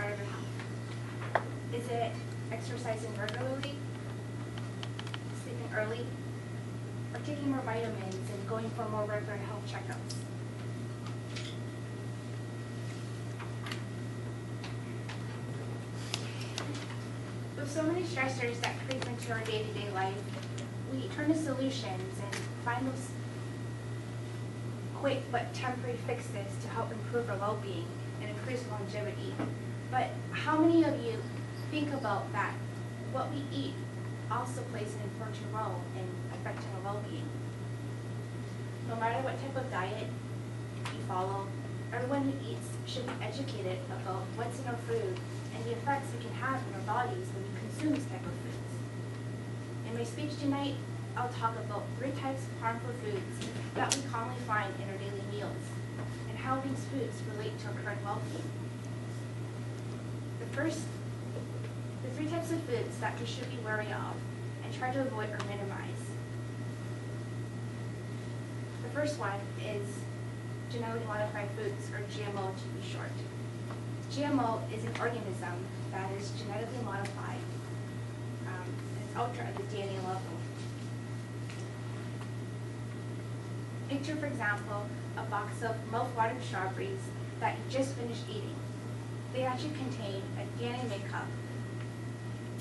part of your health? Is it exercising regularly, sleeping early, or taking more vitamins and going for more regular health checkups? With so many stressors that creep into our day-to-day life, we turn to solutions and find those quick but temporary fixes to help improve our well-being and increase longevity. But how many of you think about that what we eat also plays an important role in affecting our well-being? No matter what type of diet you follow, everyone who eats should be educated about what's in our food and the effects it can have in our bodies when we consume these type of foods. In my speech tonight, I'll talk about 3 types of harmful foods that we commonly find in our daily meals and how these foods relate to our current well-being. The 3 types of foods that we should be wary of and try to avoid or minimize. The first one is genetically modified foods, or GMO to be short. GMO is an organism that is genetically modified. It's altered at the DNA level. Picture, for example, a box of mouth-watering strawberries that you just finished eating. They actually contain a DNA makeup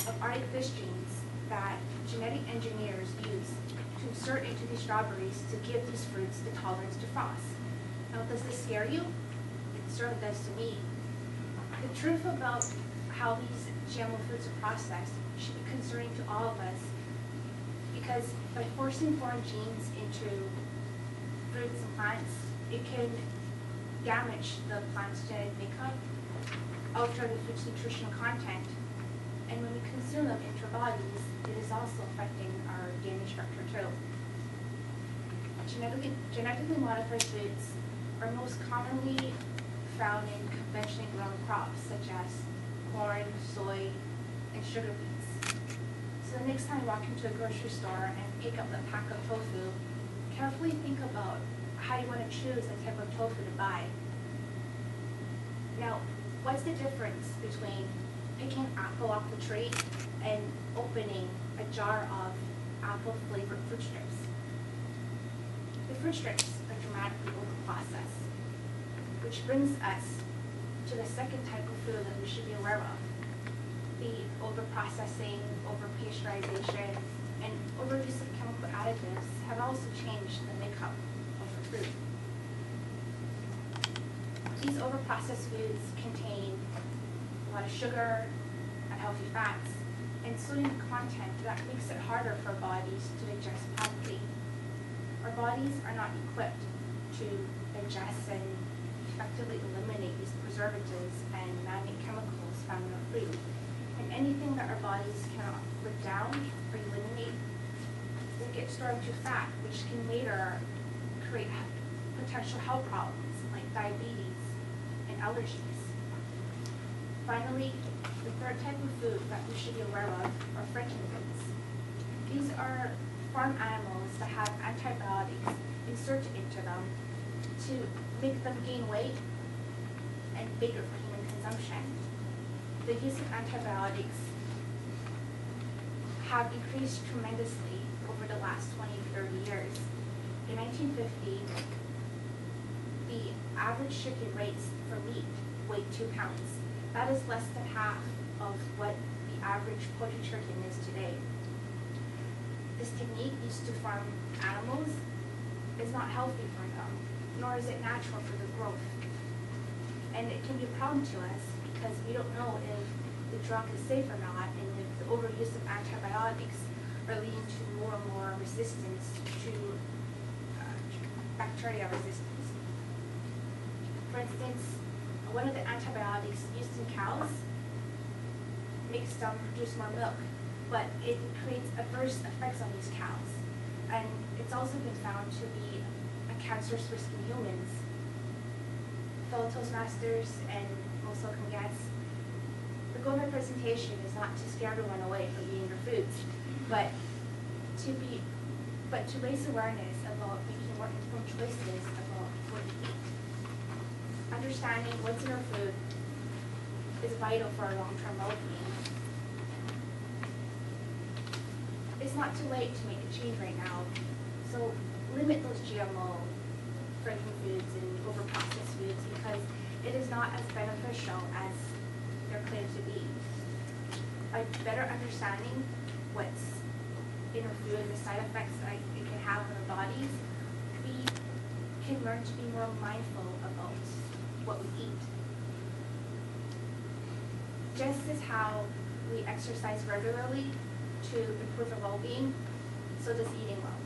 of Arctic fish genes that genetic engineers use to insert into these strawberries to give these fruits the tolerance to frost. Now, does this scare you? It certainly does to me. The truth about how these GMO foods are processed should be concerning to all of us, because by forcing foreign genes into fruits and plants, it can damage the plant's genetic makeup, alter the food's nutritional content, and when we consume them into our bodies, it is also affecting our DNA structure too. Genetically modified foods are most commonly found in conventionally grown crops such as corn, soy, and sugar beets. So the next time you walk into a grocery store and pick up a pack of tofu, carefully think about how you want to choose the type of tofu to buy. Now, what's the difference between picking an apple off the tree and opening a jar of apple-flavored fruit strips? The fruit strips are dramatically over-processed, which brings us to the second type of food that we should be aware of. The over-processing, over-pasteurization, and overuse of chemical additives have also changed the makeup of the food. These over-processed foods contain a lot of sugar, unhealthy fats, and sodium content that makes it harder for our bodies to digest properly. Our bodies are not equipped to digest and effectively eliminate these preservatives and man-made chemicals found in our food. And anything that our bodies cannot break down or eliminate will get stored into fat, which can later create potential health problems like diabetes and allergies. Finally, the third type of food that we should be aware of are frankenfoods. These are farm animals that have antibiotics inserted into them to make them gain weight and bigger for human consumption. The use of antibiotics have increased tremendously over the last 20 to 30 years. In 1950, the average chicken raised for meat weighed 2 pounds. That is less than half of what the average poultry chicken is today. This technique used to farm animals is not healthy for them, nor is it natural for their growth. And it can be a problem to us because we don't know if the drug is safe or not, and if the overuse of antibiotics are leading to more and more resistance to bacteria resistance. For instance, one of the antibiotics used in cows makes them produce more milk, but it creates adverse effects on these cows. And it's also been found to be a cancerous risk in humans. Fellow Toastmasters and most welcome guests, the goal of my presentation is not to scare everyone away from eating your foods, but to raise awareness about making more informed choices about what we eat. Understanding what's in our food is a vital for our long-term well-being. It's not too late to make a change right now, so limit those GMO drinking foods and over-processed foods because it is not as beneficial as they're claimed to be. By better understanding what's in our food and the side effects that it can have on our bodies, we can learn to be more mindful about what we eat. Just as how we exercise regularly to improve our well-being, so does eating well.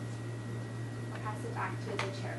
I'll pass it back to the chair.